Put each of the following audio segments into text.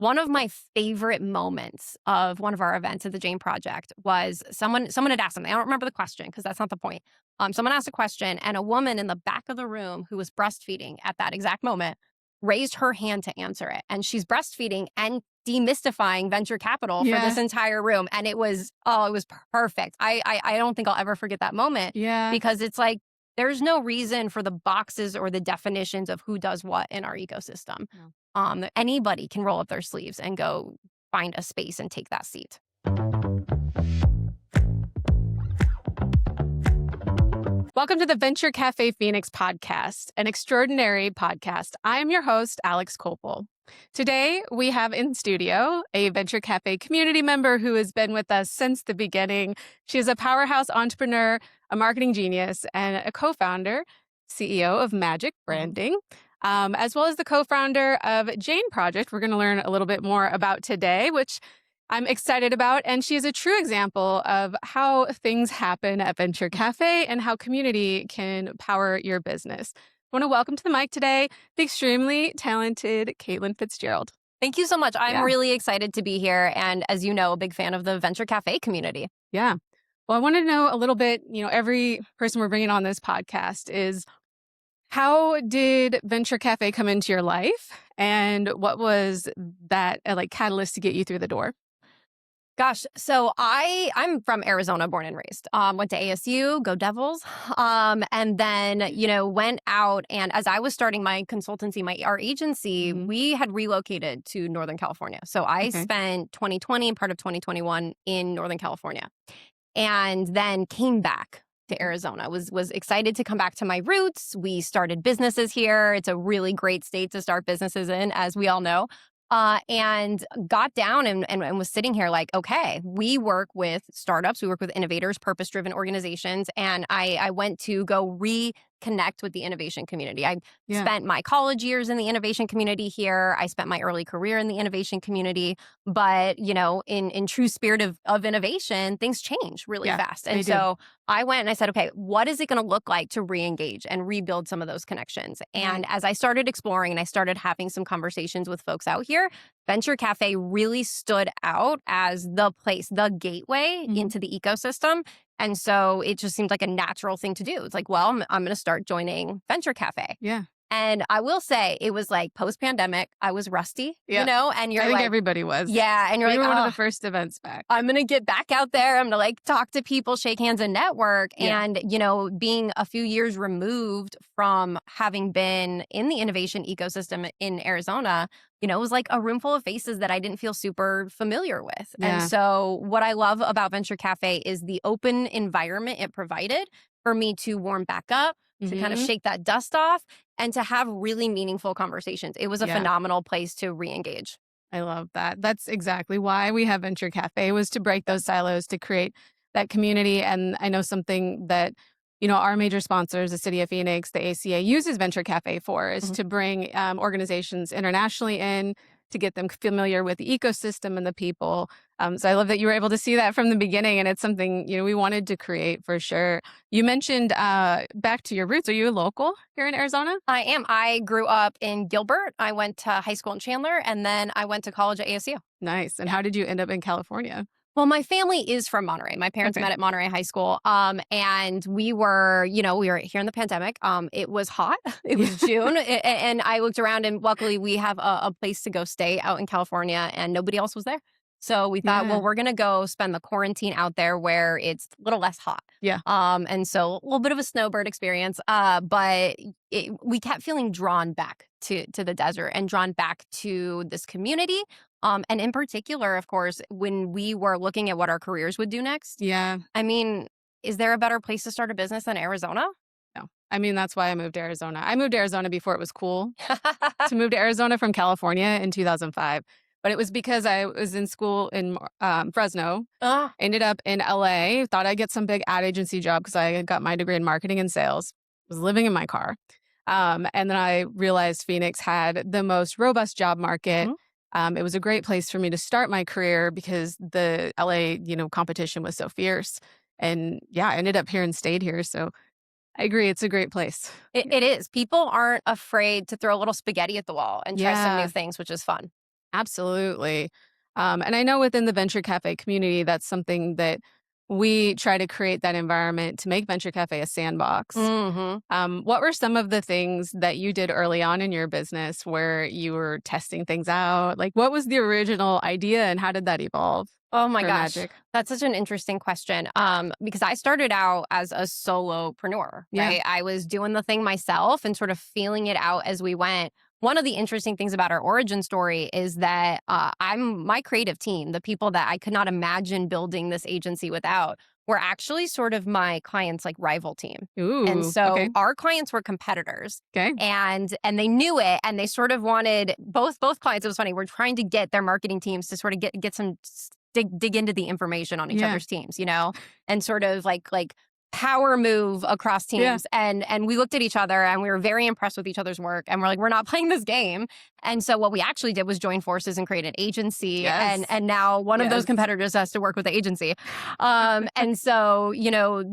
One of my favorite moments of one of our events at the Jane Project was someone had asked something. I don't remember the question because that's not the point. Someone asked a question, and a woman in the back of the room who was breastfeeding at that exact moment raised her hand to answer it. And she's breastfeeding and demystifying venture capital for Yeah. this entire room. And it was perfect. I don't think I'll ever forget that moment Yeah. because it's like there's no reason for the boxes or the definitions of who does what in our ecosystem. No. Anybody can roll up their sleeves and go find a space and take that seat. Welcome to the Venture Cafe Phoenix podcast, an extraordinary podcast. I am your host, Alex Koupal. Today, we have in studio a Venture Cafe community member who has been with us since the beginning. She is a powerhouse entrepreneur, a marketing genius, and a co-founder, CEO of Majic Branding, as well as the co-founder of Jane Project. We're going to learn a little bit more about today, which I'm excited about. And she is a true example of how things happen at Venture Cafe and how community can power your business. I want to welcome to the mic today the extremely talented Kaitlyn Fitzgerald. Thank you so much. I'm Yeah. really excited to be here. And as you know, a big fan of the Venture Cafe community. Yeah. Well, I want to know a little bit, every person we're bringing on this podcast is, how did Venture Cafe come into your life? And what was that catalyst to get you through the door? Gosh, so I'm from Arizona, born and raised. Went to ASU, go Devils, and then went out. And as I was starting my consultancy, our agency, Mhm. we had relocated to Northern California. So I Okay. spent 2020 and part of 2021 in Northern California, and then came back to Arizona. Was excited to come back to my roots. We started businesses here. It's a really great state to start businesses in, as we all know. And got down and was sitting here like, okay, we work with startups, we work with innovators, purpose-driven organizations, and I went to go reconnect with the innovation community. I Yeah. spent my college years in the innovation community here. I spent my early career in the innovation community, but in true spirit of innovation, things change really Yeah, fast. they And do. so I went and I said, okay, what is it going to look like to re-engage and rebuild some of those connections? And as I started exploring and I started having some conversations with folks out here, Venture Cafe really stood out as the place, the gateway Mhm. into the ecosystem. And so it just seemed like a natural thing to do. It's like, well, I'm going to start joining Venture Cafe. Yeah. And I will say it was like post-pandemic, I was rusty, Yeah. and you're I think like, everybody was. yeah. And you're We like, were one of the oh, first events back. I'm going to get back out there. I'm going to talk to people, shake hands and network. Yeah. And, being a few years removed from having been in the innovation ecosystem in Arizona, it was like a room full of faces that I didn't feel super familiar with. Yeah. And so what I love about Venture Cafe is the open environment it provided for me to warm back up, to kind of Mhm. shake that dust off, and to have really meaningful conversations. It was a Yeah. phenomenal place to re-engage. I love that. That's exactly why we have Venture Cafe, was to break those silos, to create that community. And I know something that, our major sponsors, the City of Phoenix, the ACA, uses Venture Cafe for, is Mhm. to bring organizations internationally in, to get them familiar with the ecosystem and the people. So I love that you were able to see that from the beginning, and it's something, we wanted to create for sure. You mentioned back to your roots. Are you a local here in Arizona? I am. I grew up in Gilbert. I went to high school in Chandler, and then I went to college at ASU. Nice. And Yeah. how did you end up in California? Well, my family is from Monterey. My parents Okay. met at Monterey High School. And we were here in the pandemic. It was hot. It was June. And I looked around, and luckily we have a place to go stay out in California, and nobody else was there. So we thought, Yeah. well, we're going to go spend the quarantine out there where it's a little less hot. Yeah. And so a little bit of a snowbird experience. But we kept feeling drawn back to the desert and drawn back to this community. And in particular, of course, when we were looking at what our careers would do next, Yeah. I mean, is there a better place to start a business than Arizona? No. I mean, that's why I moved to Arizona. I moved to Arizona before it was cool to move to Arizona from California in 2005. But it was because I was in school in Fresno, Ah, ended up in LA, thought I'd get some big ad agency job because I had got my degree in marketing and sales, was living in my car. And then I realized Phoenix had the most robust job market. mhm. It was a great place for me to start my career because the LA, competition was so fierce. And yeah, I ended up here and stayed here. So I agree. It's a great place. It is. People aren't afraid to throw a little spaghetti at the wall and try some new Yeah. things, which is fun. Absolutely. And I know within the Venture Cafe community, that's something that we try to create that environment to make Venture Cafe a sandbox. Hmm. What were some of the things that you did early on in your business where you were testing things out? Like, what was the original idea and how did that evolve Oh my for gosh. Majic? That's such an interesting question. Because I started out as a solopreneur, Yeah. right? I was doing the thing myself and sort of feeling it out as we went. One of the interesting things about our origin story is that my creative team, the people that I could not imagine building this agency without, were actually sort of my clients' like rival team. And Ooh, so okay. our clients were competitors, Okay. and they knew it, and they sort of wanted both clients. It was funny. We're trying to get their marketing teams to sort of get some dig into the information on each Yeah. other's teams, and sort of like power move across Yeah. teams. And we looked at each other and we were very impressed with each other's work. And we're like, we're not playing this game. And so what we actually did was join forces and create an agency. Yes. And now one of those Yes. competitors has to work with the agency. And so,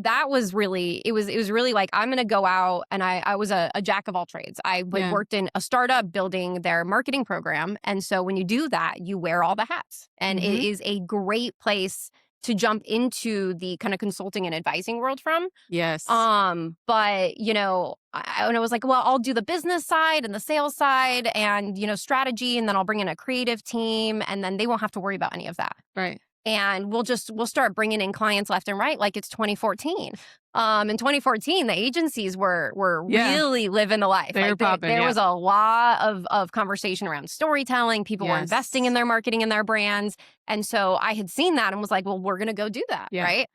that was really, it was really like, I'm going to go out, and I was a jack of all trades. I Yeah. worked in a startup building their marketing program. And so when you do that, you wear all the hats, and it Mhm. is a great place to jump into the kind of consulting and advising world from. Yes. But and I was like, well, I'll do the business side and the sales side and strategy, and then I'll bring in a creative team, and then they won't have to worry about any of that. Right. And we'll start bringing in clients left and right like it's 2014. In 2014, the agencies were Yeah. really living the life. They were Like, popping, there yeah. was a lot of conversation around storytelling. People were Yes. investing in their marketing and their brands. And so I had seen that and was like, well, we're going to go do that, Yeah. right?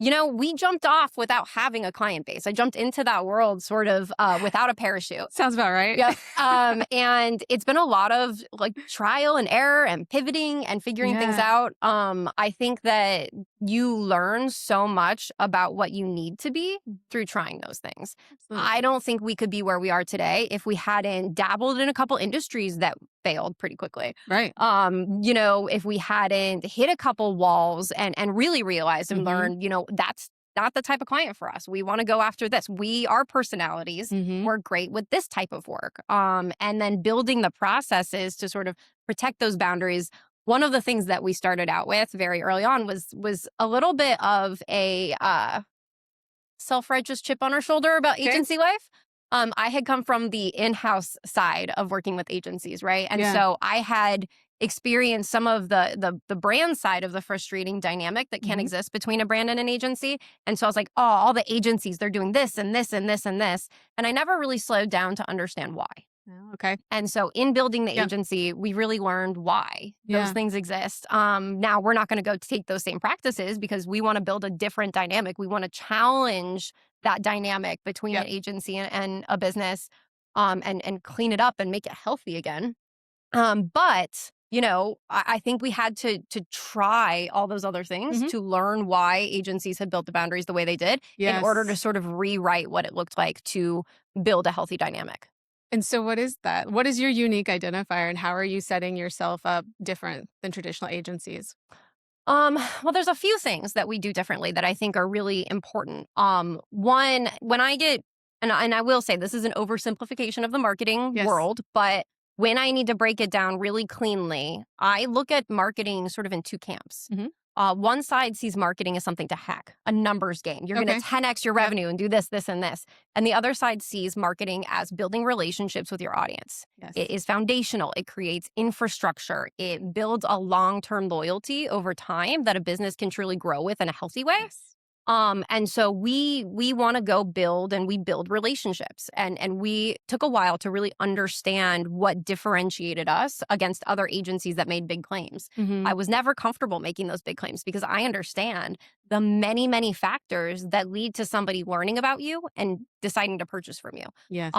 We jumped off without having a client base. I jumped into that world sort of without a parachute. Sounds about right. Yep. And it's been a lot of like trial and error and pivoting and figuring things Yeah. out. I think that you learn so much about what you need to be through trying those things. Absolutely. I don't think we could be where we are today if we hadn't dabbled in a couple industries that failed pretty quickly. Right. If we hadn't hit a couple walls and really realized and Mhm. learned, that's not the type of client for us. We want to go after this. Our personalities, Mhm. we're great with this type of work. And then building the processes to sort of protect those boundaries. One of the things that we started out with very early on was a little bit of a self-righteous chip on our shoulder about Okay. agency life. I had come from the in-house side of working with agencies, right? And Yeah. so I had experienced some of the brand side of the frustrating dynamic that can Mhm. exist between a brand and an agency. And so I was like, oh, all the agencies, they're doing this and this and this and this. And I never really slowed down to understand why. Oh, okay. And so in building the Yeah. agency, we really learned why Yeah. those things exist. Now we're not going to go take those same practices because we want to build a different dynamic. We want to challenge that dynamic between Yep. an agency and a business, and clean it up and make it healthy again. But I think we had to try all those other things Mhm. to learn why agencies had built the boundaries the way they did in order to Yes. sort of rewrite what it looked like to build a healthy dynamic. And so what is that? What is your unique identifier and how are you setting yourself up different than traditional agencies? Well, there's a few things that we do differently that I think are really important. One, when I get, and I will say this is an oversimplification of the marketing Yes. world, but when I need to break it down really cleanly, I look at marketing sort of in two camps. Mhm. One side sees marketing as something to hack, a numbers game. You're going Okay. to 10x your Yep. revenue and do this, this, and this. And the other side sees marketing as building relationships with your audience. Yes. It is foundational. It creates infrastructure. It builds a long-term loyalty over time that a business can truly grow with in a healthy way. Yes. And so we want to go build, and we build relationships. And we took a while to really understand what differentiated us against other agencies that made big claims. Mhm. I was never comfortable making those big claims because I understand the many, many factors that lead to somebody learning about you and deciding to purchase from you. Yes.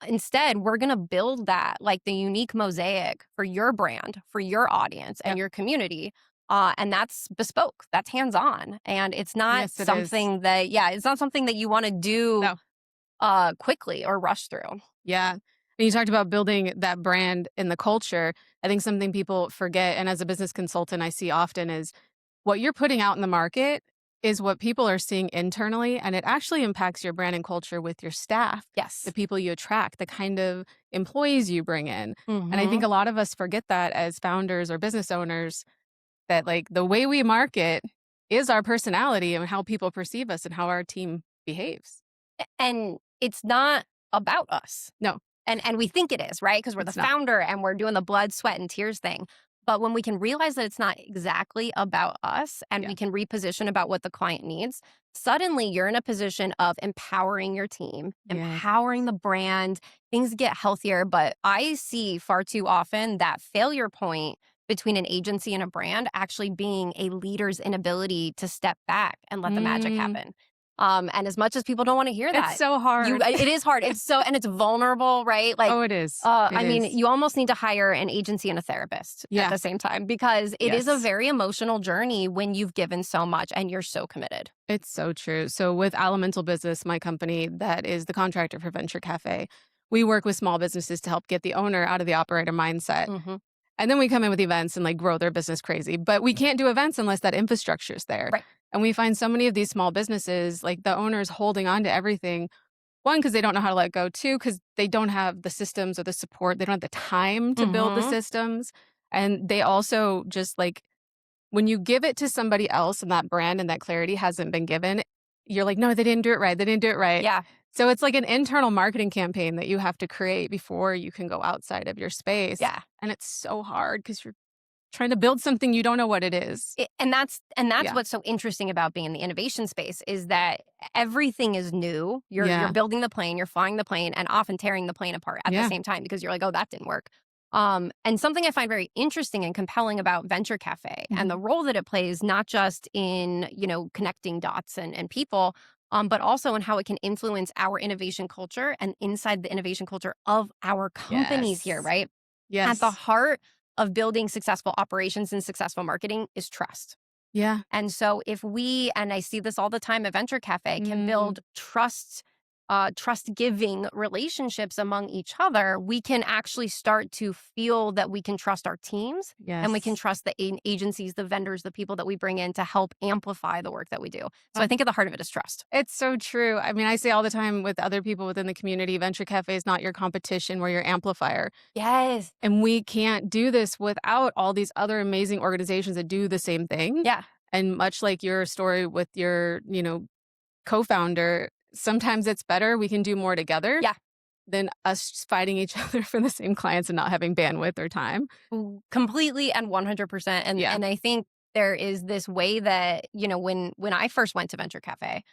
Instead, we're going to build that like the unique mosaic for your brand, for your audience and Yep. your community. And that's bespoke, that's hands-on. And it's not Yes, it is. something that, it's not something that you want to do No. quickly or rush through. Yeah. And you talked about building that brand in the culture. I think something people forget, and as a business consultant, I see often is what you're putting out in the market is what people are seeing internally, and it actually impacts your brand and culture with your staff, Yes. the people you attract, the kind of employees you bring in. And I think Mhm. a lot of us forget that as founders or business owners, that like the way we market is our personality and how people perceive us and how our team behaves. And it's not about us. No, And we think it is, right? Because we're the it's not. founder and we're doing the blood, sweat, and tears thing. But when we can realize that it's not exactly about us and Yeah. we can reposition about what the client needs, suddenly you're in a position of empowering your team, Yes. empowering the brand, things get healthier. But I see far too often that failure point between an agency and a brand actually being a leader's inability to step back and let the magic Mm, happen. And as much as people don't want to hear it's that, so hard. it is hard. And it's vulnerable, right? Like, Oh, it is. I mean, you almost need to hire an agency and a therapist at Yeah. the same time because it is a Yes. very emotional journey when you've given so much and you're so committed. It's so true. So with Elemental Business, my company that is the contractor for Venture Cafe, we work with small businesses to help get the owner out of the operator mindset. Hmm. And then we come in with events and like grow their business crazy. But we can't do events unless that infrastructure is there. Right. And we find so many of these small businesses, like the owners holding on to everything. One, because they don't know how to let go. Two, because they don't have the systems or the support. They don't have the time to build the Hmm. systems. And they also just like, when you give it to somebody else and that brand and that clarity hasn't been given, you're like, no, they didn't do it right. They didn't do it right. Yeah. So it's like an internal marketing campaign that you have to create before you can go outside of your space. Yeah. And it's so hard because you're trying to build something you don't know what it is. And that's Yeah. what's so interesting about being in the innovation space is that everything is new. You're Yeah. building the plane, you're flying the plane, and often tearing the plane apart at the Yeah. same time because you're like, oh, that didn't work. And something I find very interesting and compelling about Venture Cafe and the role that it plays, not just in connecting dots and people, but also in how it can influence our innovation culture and inside the innovation culture of our companies here, Yes. right? Yes. At the heart of building successful operations and successful marketing is trust. Yeah. And so if we, and I see this all the time at Venture Cafe, can Mm. build trust-giving relationships among each other, we can actually start to feel that we can trust our teams Yes. and we can trust the agencies, the vendors, the people that we bring in to help amplify the work that we do. So I think at the heart of it is trust. It's so true. I mean, I say all the time with other people within the community, Venture Cafe is not your competition, we're your amplifier. Yes. And we can't do this without all these other amazing organizations that do the same thing. Yeah. And much like your story with your, co-founder, sometimes it's better we can do more together Yeah. than us fighting each other for the same clients and not having bandwidth or time. Completely and 100%. Yeah. And I think there is this way that, when I first went to Venture Cafe,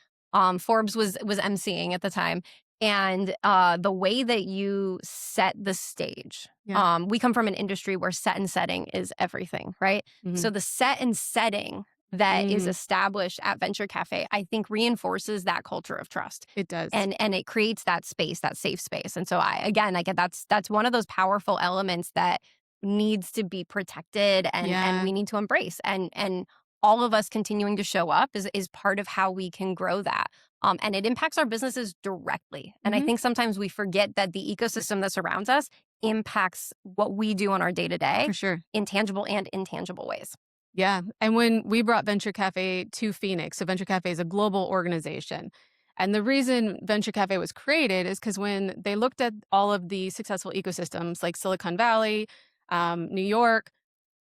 Forbes was emceeing at the time. And the way that you set the stage, Yeah. we come from an industry where set and setting is everything, right? Mhm. So the set and setting that is Mhm. established at Venture Cafe, I think reinforces that culture of trust. It does. And it creates that space, that safe space. And so I get that's one of those powerful elements that needs to be protected and Yeah. we need to embrace. And all of us continuing to show up is part of how we can grow that. And it impacts our businesses directly. And I Mhm. think sometimes we forget that the ecosystem that surrounds us impacts what we do on our day-to-day For sure. in tangible and intangible ways. Yeah. And when we brought Venture Cafe to Phoenix, so Venture Cafe is a global organization. And the reason Venture Cafe was created is because when they looked at all of the successful ecosystems like Silicon Valley, New York,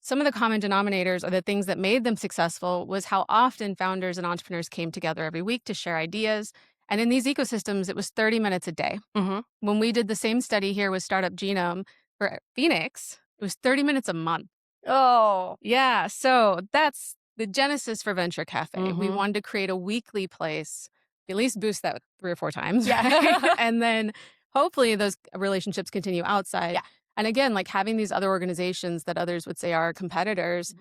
some of the common denominators or the things that made them successful was how often founders and entrepreneurs came together every week to share ideas. And in these ecosystems, it was 30 minutes a day. Mm-hmm. When we did the same study here with Startup Genome for Phoenix, it was 30 minutes a month. Oh, Yeah, so that's the genesis for Venture Cafe. We Mhm. wanted to create a weekly place, at least boost that 3 or 4 times, Yeah. right? And then hopefully those relationships continue outside. Yeah. And again, like having these other organizations that others would say are competitors,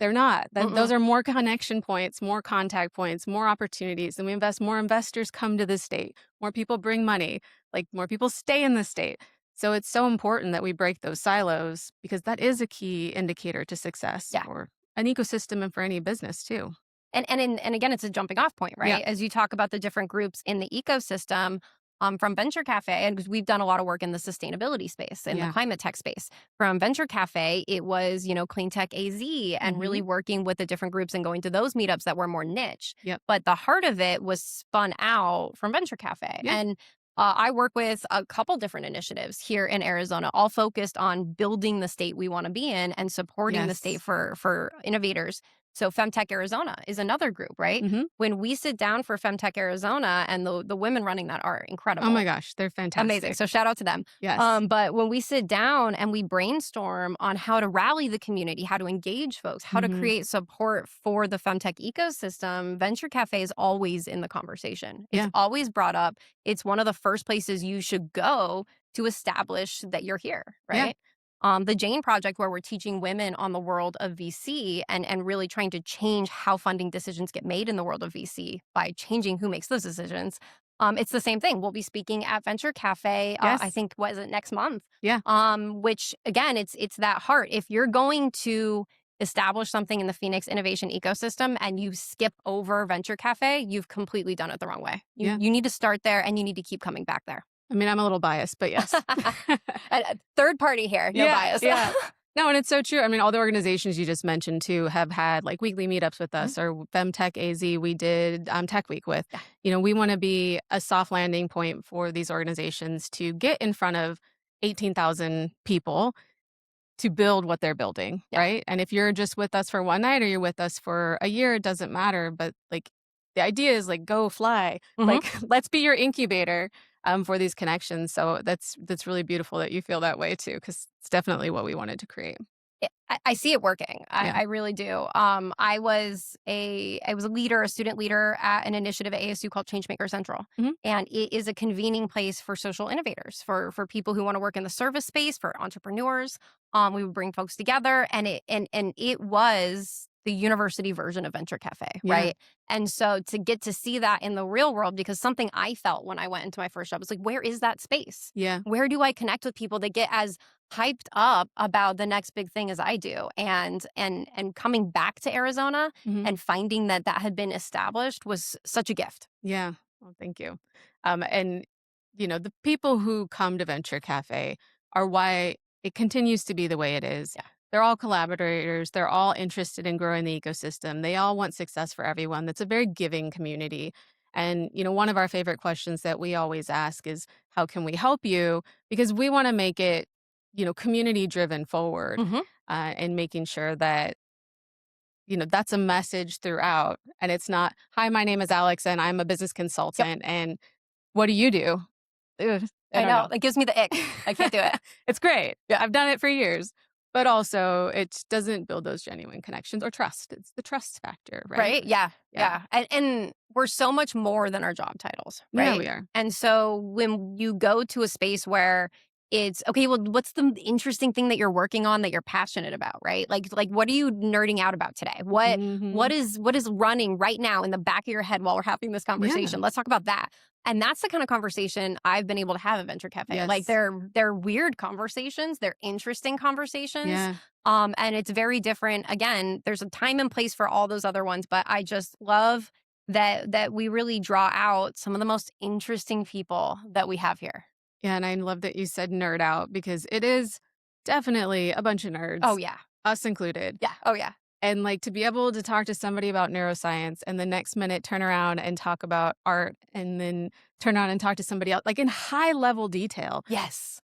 they're not. Those are more connection points, more contact points, more opportunities. And we invest, more investors come to the state, more people bring money, like more people stay in the state. So it's so important that we break those silos because that is a key indicator to success Yeah. for an ecosystem and for any business too. And again, it's a jumping off point, right? Yeah. As you talk about the different groups in the ecosystem, from Venture Cafe, and because we've done a lot of work in the sustainability space, in the climate tech space. From Venture Cafe, it was, Clean Tech AZ and really working with the different groups and going to those meetups that were more niche. Yep. But the heart of it was spun out from Venture Cafe. Yeah. And I work with a couple different initiatives here in Arizona, all focused on building the state we want to be in and supporting the state for innovators. So Femtech Arizona is another group, right? When we sit down for Femtech Arizona, and the women running that are incredible. Oh my gosh, they're fantastic. Amazing. So shout out to them. Yes. But when we sit down and we brainstorm on how to rally the community, how to engage folks, how to create support for the Femtech ecosystem, Venture Cafe is always in the conversation. It's always brought up. It's one of the first places you should go to establish that you're here, right? The Jane Project, where we're teaching women on the world of VC and really trying to change how funding decisions get made in the world of VC by changing who makes those decisions. It's the same thing. We'll be speaking at Venture Cafe, I think, next month? Yeah. Which, again, it's that heart. If you're going to establish something in the Phoenix innovation ecosystem and you skip over Venture Cafe, you've completely done it the wrong way. You need to start there, and you need to keep coming back there. I mean, I'm a little biased, but yes. Third party here, no bias. Yeah. No, and it's so true. I mean, all the organizations you just mentioned too have had like weekly meetups with us, or Femtech AZ we did Tech Week with. We want to be a soft landing point for these organizations to get in front of 18,000 people to build what they're building, right? And if you're just with us for one night or you're with us for a year, it doesn't matter. But like the idea is like, go fly. Like, let's be your incubator for these connections. So that's really beautiful that you feel that way too, because it's definitely what we wanted to create. I see it working. I really do. I was a leader, a student leader at an initiative at ASU called Changemaker Central. And it is a convening place for social innovators, for people who want to work in the service space, for entrepreneurs. We would bring folks together, and it was the university version of Venture Cafe, right? And so to get to see that in the real world, because something I felt when I went into my first job was like, where is that space? Where do I connect with people that get as hyped up about the next big thing as I do? And coming back to Arizona and finding that had been established was such a gift. Yeah. Well, thank you. And the people who come to Venture Cafe are why it continues to be the way it is. They're all collaborators. They're all interested in growing the ecosystem. They all want success for everyone. That's a very giving community. And, one of our favorite questions that we always ask is, how can we help you? Because we want to make it, community driven forward, and making sure that, that's a message throughout. And it's not, hi, my name is Alex and I'm a business consultant. And what do you do? Ugh, I know. It gives me the ick. I can't do it. It's great. I've done it for years. But also, it doesn't build those genuine connections or trust. It's the trust factor, right? Right? Yeah. And we're so much more than our job titles, right? Yeah, we are. And so when you go to a space where it's, okay, well, what's the interesting thing that you're working on that you're passionate about, right? Like what are you nerding out about today? What is running right now in the back of your head while we're having this conversation? Let's talk about that. And that's the kind of conversation I've been able to have at Venture Cafe. Like they're weird conversations. They're interesting conversations. And it's very different. Again, there's a time and place for all those other ones, but I just love that we really draw out some of the most interesting people that we have here. Yeah, and I love that you said nerd out, because it is definitely a bunch of nerds. Oh, yeah. Us included. Yeah. Oh, yeah. And like to be able to talk to somebody about neuroscience and the next minute turn around and talk about art, and then turn around and talk to somebody else, like in high level detail. Yes.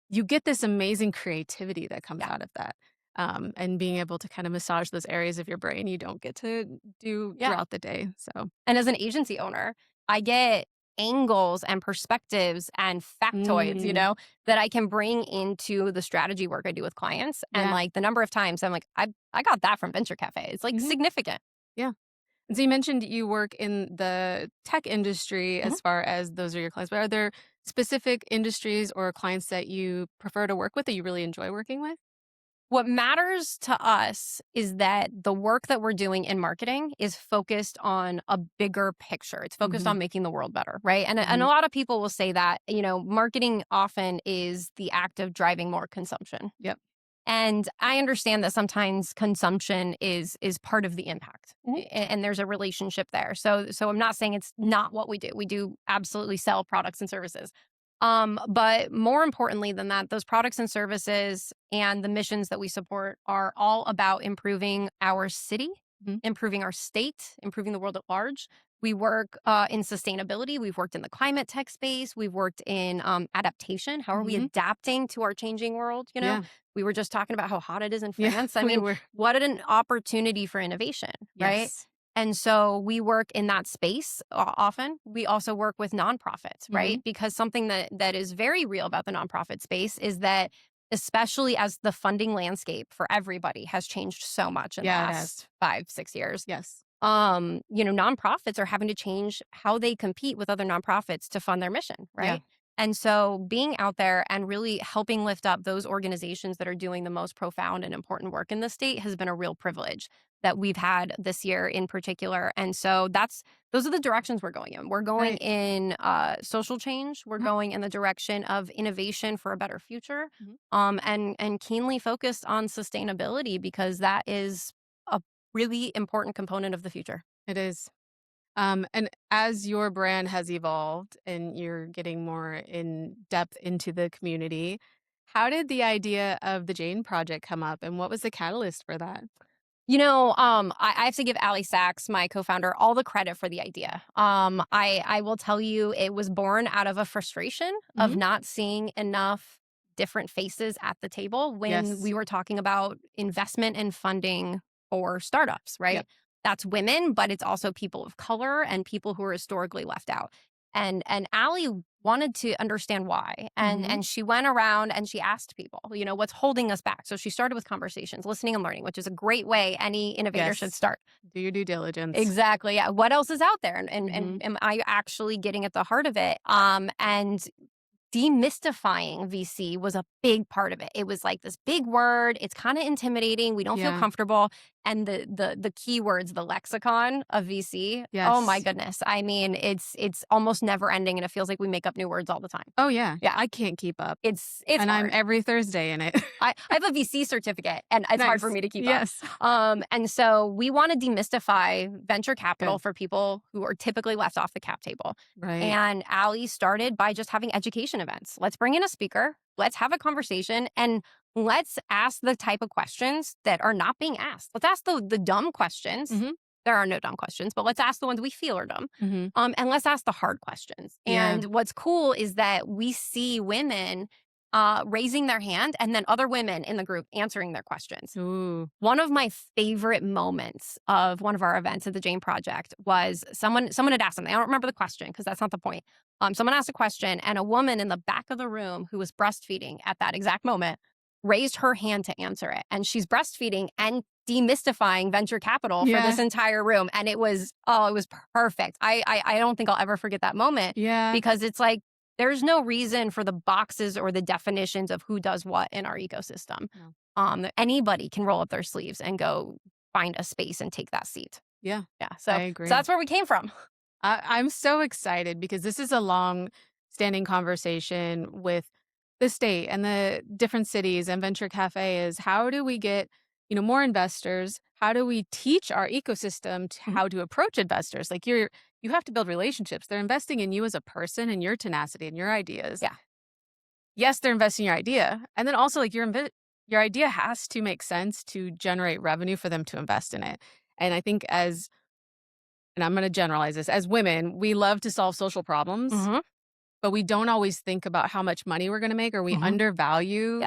You get this amazing creativity that comes out of that. And being able to kind of massage those areas of your brain you don't get to do throughout the day. So, and as an agency owner, I get angles and perspectives and factoids, that I can bring into the strategy work I do with clients. And like the number of times I'm like, I got that from Venture Cafe. It's like significant. Yeah. And so you mentioned you work in the tech industry as far as those are your clients, but are there specific industries or clients that you prefer to work with, that you really enjoy working with? What matters to us is that the work that we're doing in marketing is focused on a bigger picture. It's focused on making the world better, right? And a lot of people will say that, marketing often is the act of driving more consumption. Yep. And I understand that sometimes consumption is part of the impact, and there's a relationship there. So I'm not saying it's not what we do. We do absolutely sell products and services. But more importantly than that, those products and services and the missions that we support are all about improving our city, improving our state, improving the world at large. We work in sustainability. We've worked in the climate tech space. We've worked in adaptation. How are we adapting to our changing world? Yeah. We were just talking about how hot it is in Yeah, France. I we mean, were. what an opportunity for innovation, right? Yes. And so we work in that space often. We also work with nonprofits, right? Because something that is very real about the nonprofit space is that, especially as the funding landscape for everybody has changed so much in the Yeah, it last has. 5-6 years. Yes. Nonprofits are having to change how they compete with other nonprofits to fund their mission, right? Yeah. And so being out there and really helping lift up those organizations that are doing the most profound and important work in the state has been a real privilege that we've had this year in particular. And so those are the directions we're going in. We're going Right. in social change. We're going in the direction of innovation for a better future, and keenly focused on sustainability, because that is a really important component of the future. It is. And as your brand has evolved and you're getting more in depth into the community, how did the idea of the Jane Project come up and what was the catalyst for that? I have to give Allie Sachs, my co-founder, all the credit for the idea. I will tell you, it was born out of a frustration of not seeing enough different faces at the table when Yes. we were talking about investment and funding for startups, right? Yep. That's women, but it's also people of color and people who are historically left out. And Allie wanted to understand why. And she went around and she asked people, what's holding us back? So she started with conversations, listening and learning, which is a great way any innovator should Yes. start. Do your due diligence. Exactly. Yeah. What else is out there? And am I actually getting at the heart of it? And demystifying VC was a big part of it. It was like this big word. It's kind of intimidating. We don't feel Yeah. comfortable. And the keywords, the lexicon of VC. Oh my Yes. goodness. I mean, it's almost never ending, and it feels like we make up new words all the time. Oh, yeah. Yeah. I can't keep up. It's And I'm hard. every Thursday in it. I have a VC certificate, and it's hard for Nice. me to keep Yes. up. And so we want to demystify venture capital Good. for people who are typically left off the cap table. Right. And Allie started by just having education events. Let's bring in a speaker. Let's have a conversation, and let's ask the type of questions that are not being asked. Let's ask the dumb questions. There are no dumb questions, but let's ask the ones we feel are dumb. And let's ask the hard questions. Yeah. And what's cool is that we see women raising their hand, and then other women in the group answering their questions. Ooh. One of my favorite moments of one of our events at the Jane Project was someone had asked something. I don't remember the question because that's not the point. Someone asked a question, and a woman in the back of the room who was breastfeeding at that exact moment raised her hand to answer it. And she's breastfeeding and demystifying venture capital for this entire room. And it was perfect. I don't think I'll ever forget that moment. Yeah. Because it's like, there's no reason for the boxes or the definitions of who does what in our ecosystem. No. Anybody can roll up their sleeves and go find a space and take that seat. Yeah. Yeah. So, I agree. so that's where we came from. I'm so excited because this is a long-standing conversation with the state and the different cities and Venture Cafe is how do we get, more investors? How do we teach our ecosystem to how to approach investors? Like you have to build relationships. They're investing in you as a person and your tenacity and your ideas. Yeah. Yes, they're investing in your idea. And then also like your idea has to make sense to generate revenue for them to invest in it. And I think and I'm going to generalize this, as women, we love to solve social problems, but we don't always think about how much money we're going to make, or we undervalue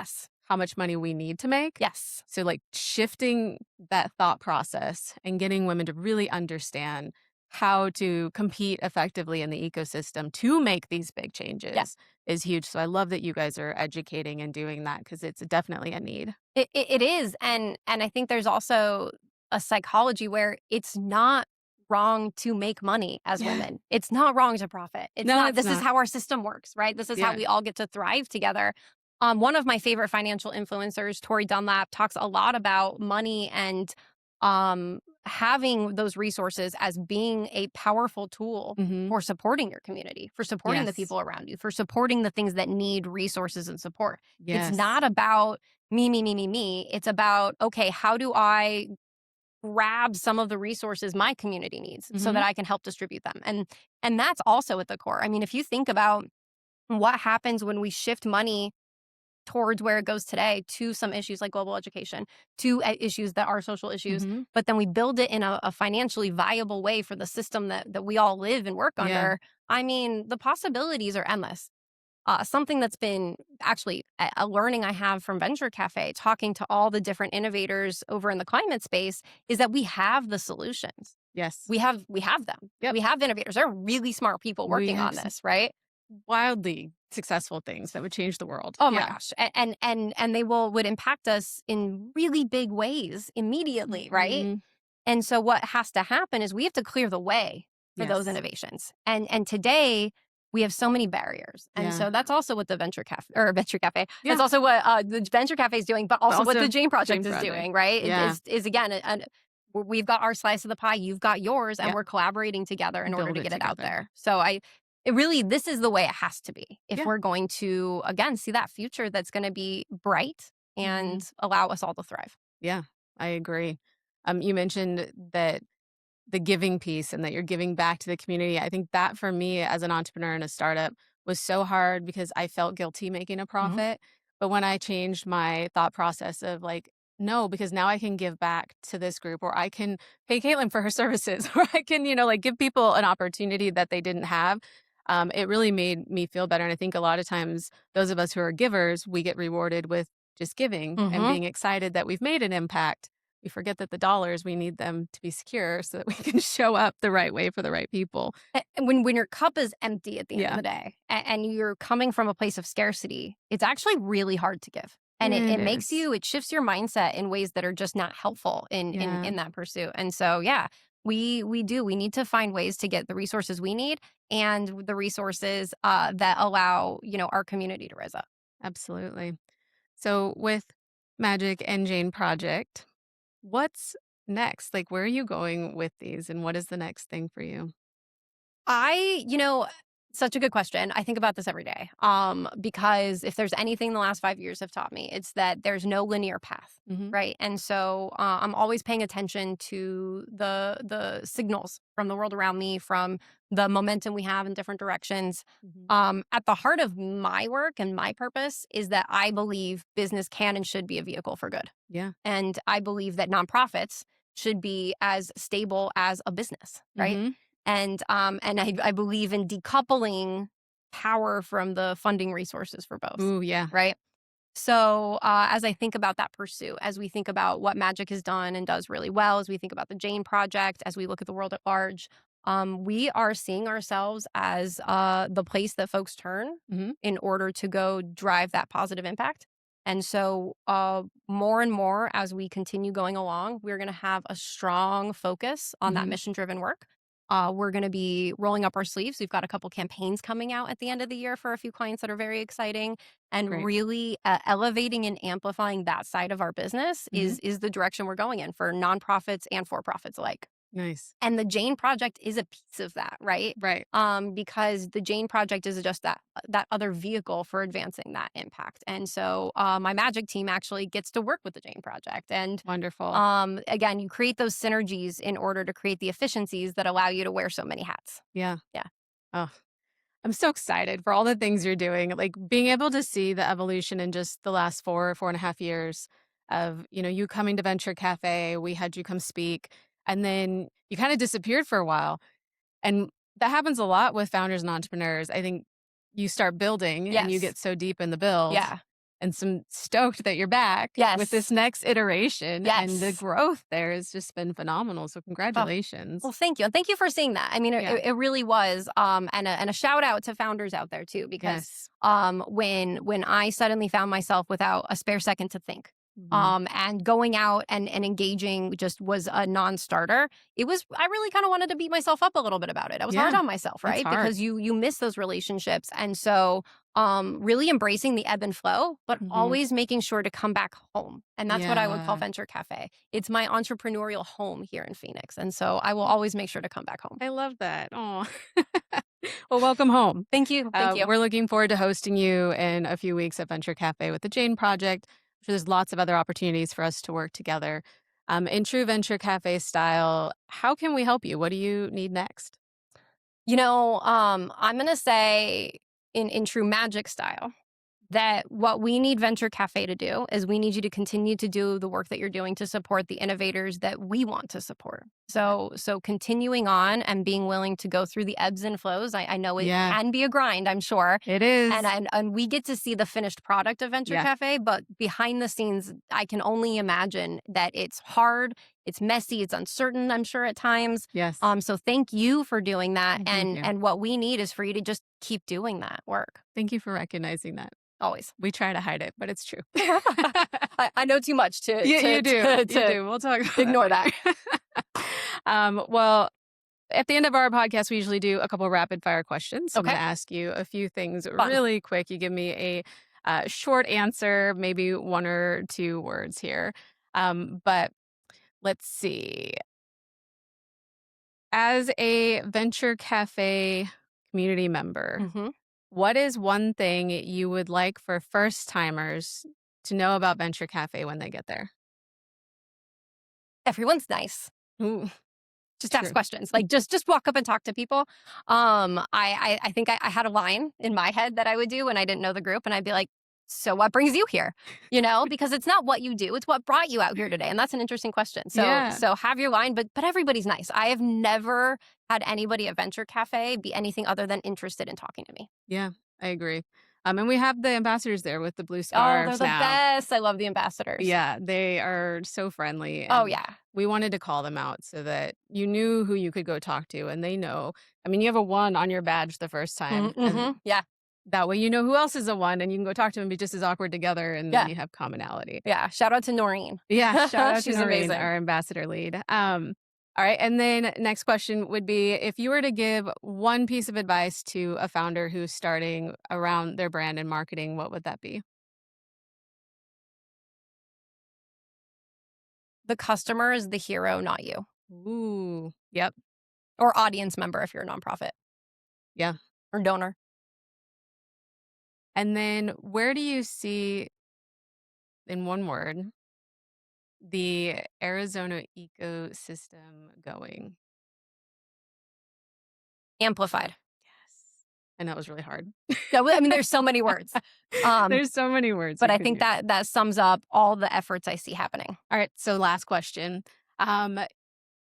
how much money we need to make. Yes. So like shifting that thought process and getting women to really understand how to compete effectively in the ecosystem to make these big changes is huge. So I love that you guys are educating and doing that because it's definitely a need. It is. And I think there's also a psychology where it's not wrong to make money as women. It's not wrong to profit. This is how our system works, right? This is how we all get to thrive together. One of my favorite financial influencers, Tori Dunlap, talks a lot about money and having those resources as being a powerful tool for supporting your community, for supporting the people around you, for supporting the things that need resources and support. It's not about me. It's about, okay, how do I grab some of the resources my community needs so that I can help distribute them? And that's also at the core. I mean, if you think about what happens when we shift money towards where it goes today to some issues like global education, to issues that are social issues, but then we build it in a financially viable way for the system that we all live and work under. I mean, the possibilities are endless. Something that's been actually a learning I have from Venture Cafe, talking to all the different innovators over in the climate space, is that we have the solutions. Yes. We have them. Yep. We have innovators. There are really smart people working on this, right? Wildly successful things that would change the world. Oh my gosh. And they would impact us in really big ways immediately, right? And so what has to happen is we have to clear the way for those innovations. And today we have so many barriers. And so that's also what the Venture Cafe. That's also what the Venture Cafe is doing, but also what the Jane Project is doing, right? Is again, we've got our slice of the pie, you've got yours, and we're collaborating together in order to get it out there. So this is the way it has to be if we're going to, again, see that future that's going to be bright and allow us all to thrive. Yeah, I agree. You mentioned that the giving piece and that you're giving back to the community. I think that for me as an entrepreneur in a startup was so hard because I felt guilty making a profit. But when I changed my thought process of like, no, because now I can give back to this group, or I can pay Kaitlyn for her services, or I can, give people an opportunity that they didn't have. It really made me feel better. And I think a lot of times those of us who are givers, we get rewarded with just giving and being excited that we've made an impact. We forget that the dollars, we need them to be secure so that we can show up the right way for the right people. And when your cup is empty at the end of the day and you're coming from a place of scarcity, it's actually really hard to give. And it shifts your mindset in ways that are just not helpful in that pursuit. And so, we need to find ways to get the resources we need and the resources that allow, our community to rise up. Absolutely. So with Majic and Jane Project, what's next? Like, where are you going with these and what is the next thing for you? Such a good question. I think about this every day. Because if there's anything the last 5 years have taught me, it's that there's no linear path, right? And so I'm always paying attention to the signals from the world around me, from the momentum we have in different directions. At the heart of my work and my purpose is that I believe business can and should be a vehicle for good. Yeah. And I believe that nonprofits should be as stable as a business, right? And I believe in decoupling power from the funding resources for both. Ooh, yeah. Right. So as I think about that pursuit, as we think about what Majic has done and does really well, as we think about the Jane Project, as we look at the world at large, we are seeing ourselves as the place that folks turn in order to go drive that positive impact. And so more and more as we continue going along, we're going to have a strong focus on that mission-driven work. We're going to be rolling up our sleeves. We've got a couple campaigns coming out at the end of the year for a few clients that are very exciting, and really elevating and amplifying that side of our business is the direction we're going in for nonprofits and for-profits alike. Nice. And the Jane Project is a piece of that, right? Right. Because the Jane Project is just that other vehicle for advancing that impact. And so my Majic team actually gets to work with the Jane Project. And wonderful. Again, you create those synergies in order to create the efficiencies that allow you to wear so many hats. Yeah. Yeah. Oh, I'm so excited for all the things you're doing. Like being able to see the evolution in just the last 4.5 years of, you coming to Venture Cafe, we had you come speak. And then you kind of disappeared for a while. And that happens a lot with founders and entrepreneurs. I think you start building and you get so deep in the build. Yeah. And some stoked that you're back with this next iteration. Yes. And the growth there has just been phenomenal. So congratulations. Well, thank you. And thank you for seeing that. I mean, it really was. And a shout out to founders out there too, because when I suddenly found myself without a spare second to think, and going out and engaging just was a non-starter. I really kind of wanted to beat myself up a little bit about it. I was hard on myself, right? Because you miss those relationships. And so really embracing the ebb and flow, but always making sure to come back home. And that's what I would call Venture Cafe. It's my entrepreneurial home here in Phoenix. And so I will always make sure to come back home. I love that. Oh, well, welcome home. Thank you. Thank you. We're looking forward to hosting you in a few weeks at Venture Cafe with the Jane Project. sure there's lots of other opportunities for us to work together. In true Venture Cafe style, how can we help you? What do you need next? I'm going to say in true Majic style that what we need Venture Cafe to do is we need you to continue to do the work that you're doing to support the innovators that we want to support. So continuing on and being willing to go through the ebbs and flows. I know it Yeah. can be a grind, I'm sure. It is. And we get to see the finished product of Venture Yeah. Cafe, but behind the scenes, I can only imagine that it's hard, it's messy, it's uncertain, I'm sure at times. Yes. So thank you for doing that. Thank you. And what we need is for you to just keep doing that work. Thank you for recognizing that. Always. We try to hide it, but it's true. I know too much to You do. We'll talk about ignore that. Well, at the end of our podcast, we usually do a couple rapid fire questions. So I'm Okay. going to ask you a few things Fun. really quick. You give me a short answer, maybe 1 or 2 words here. But let's see. As a Venture Cafe community member, Mhm. what is one thing you would like for first timers to know about Venture Cafe when they get there? Everyone's nice. Ooh, Just true. ask questions. Like just walk up and talk to people. I think I had a line in my head that I would do when I didn't know the group, and I'd be like, "So what brings you here?" Because it's not what you do; it's what brought you out here today, and that's an interesting question. So Yeah. so have your line, but everybody's nice. I have never had anybody at Venture Cafe be anything other than interested in talking to me. Yeah, I agree. And we have the ambassadors there with the blue Oh, scarves they're the now. best. I love the ambassadors. Yeah, they are so friendly. Oh and yeah. We wanted to call them out so that you knew who you could go talk to, and they know. I mean, you have a 1 on your badge the first time. And Yeah. that way you know who else is a 1, and you can go talk to them and be just as awkward together, and Yeah. then you have commonality. Yeah. Shout out to Noreen. Yeah, shout out to She's Noreen, amazing. our ambassador lead. All right, and then next question would be, if you were to give one piece of advice to a founder who's starting around their brand and marketing, what would that be? The customer is the hero, not you. Ooh, yep, Or audience member if you're a nonprofit. Yeah. Or donor. And then where do you see, in one word, the Arizona ecosystem going? Amplified. Yes. And that was really hard. Yeah, I mean, there's so many words. There's so many words. But you I could think use. that sums up all the efforts I see happening. All right, so last question.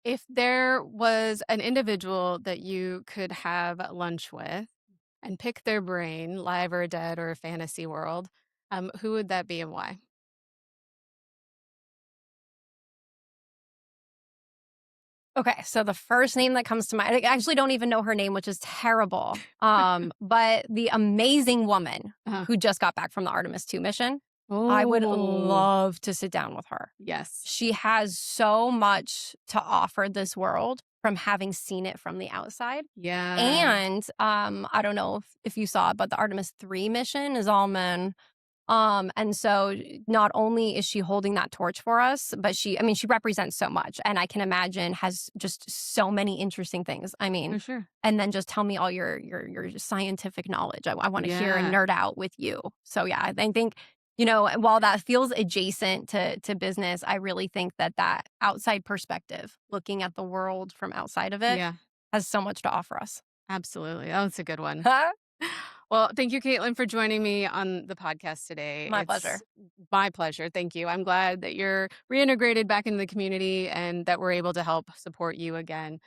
If there was an individual that you could have lunch with and pick their brain, live or dead or a fantasy world, who would that be and why? Okay, so the first name that comes to mind, I actually don't even know her name, which is terrible. But the amazing woman Uh-huh. who just got back from the Artemis 2 mission, I would Oh, love to sit down with her. yes. She has so much to offer this world from having seen it from the outside. Yeah. And I don't know if you saw it, but the Artemis 3 mission is all men. And so not only is she holding that torch for us, but she represents so much, and I can imagine has just so many interesting things. I For mean, sure. and then just tell me all your scientific knowledge. I want to hear and Yeah. nerd out with you. So yeah, I think, while that feels adjacent to business, I really think that outside perspective, looking at the world from outside of it, Yeah, has so much to offer us. absolutely. Oh, it's a good one. Huh? Well, thank you, Kaitlyn, for joining me on the podcast today. My pleasure. It's my pleasure. Thank you. I'm glad that you're reintegrated back into the community and that we're able to help support you again.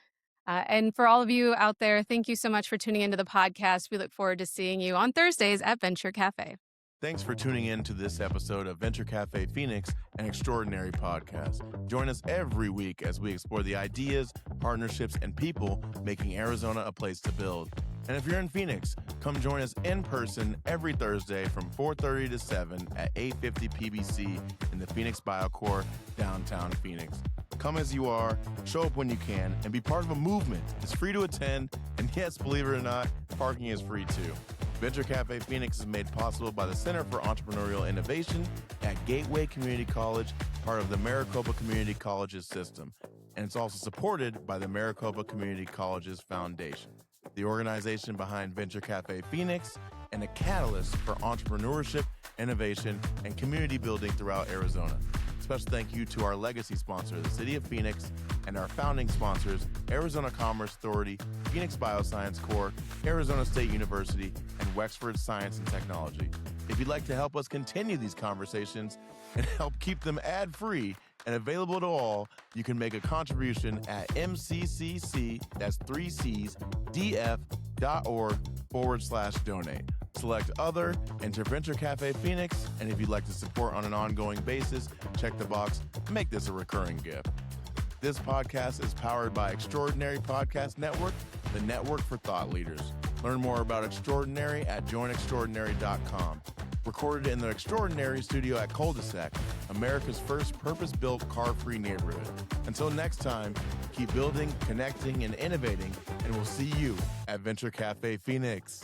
And for all of you out there, thank you so much for tuning into the podcast. We look forward to seeing you on Thursdays at Venture Cafe. Thanks for tuning in to this episode of Venture Cafe Phoenix, an extraordinary podcast. Join us every week as we explore the ideas, partnerships, and people making Arizona a place to build. And if you're in Phoenix, come join us in person every Thursday from 4:30 to 7 at 850 PBC in the Phoenix BioCore, downtown Phoenix. Come as you are, show up when you can, and be part of a movement. It's free to attend, and yes, believe it or not, parking is free too. Venture Cafe Phoenix is made possible by the Center for Entrepreneurial Innovation at Gateway Community College, part of the Maricopa Community Colleges system. And it's also supported by the Maricopa Community Colleges Foundation, the organization behind Venture Cafe Phoenix and a catalyst for entrepreneurship innovation, and community building throughout Arizona. Special thank you to our legacy sponsor, the City of Phoenix, and our founding sponsors, Arizona Commerce Authority, Phoenix Bioscience Corps, Arizona State University, and Wexford Science and Technology. If you'd like to help us continue these conversations and help keep them ad-free and available to all, you can make a contribution at mccc, that's 3Cs, df.org/donate. Select Other, enter Venture Cafe Phoenix, and if you'd like to support on an ongoing basis, check the box, make this a recurring gift. This podcast is powered by Extraordinary Podcast Network, the network for thought leaders. Learn more about Extraordinary at joinextraordinary.com. Recorded in the Extraordinary studio at Cul-de-sac, America's first purpose-built car-free neighborhood. Until next time, keep building, connecting, and innovating, and we'll see you at Venture Cafe Phoenix.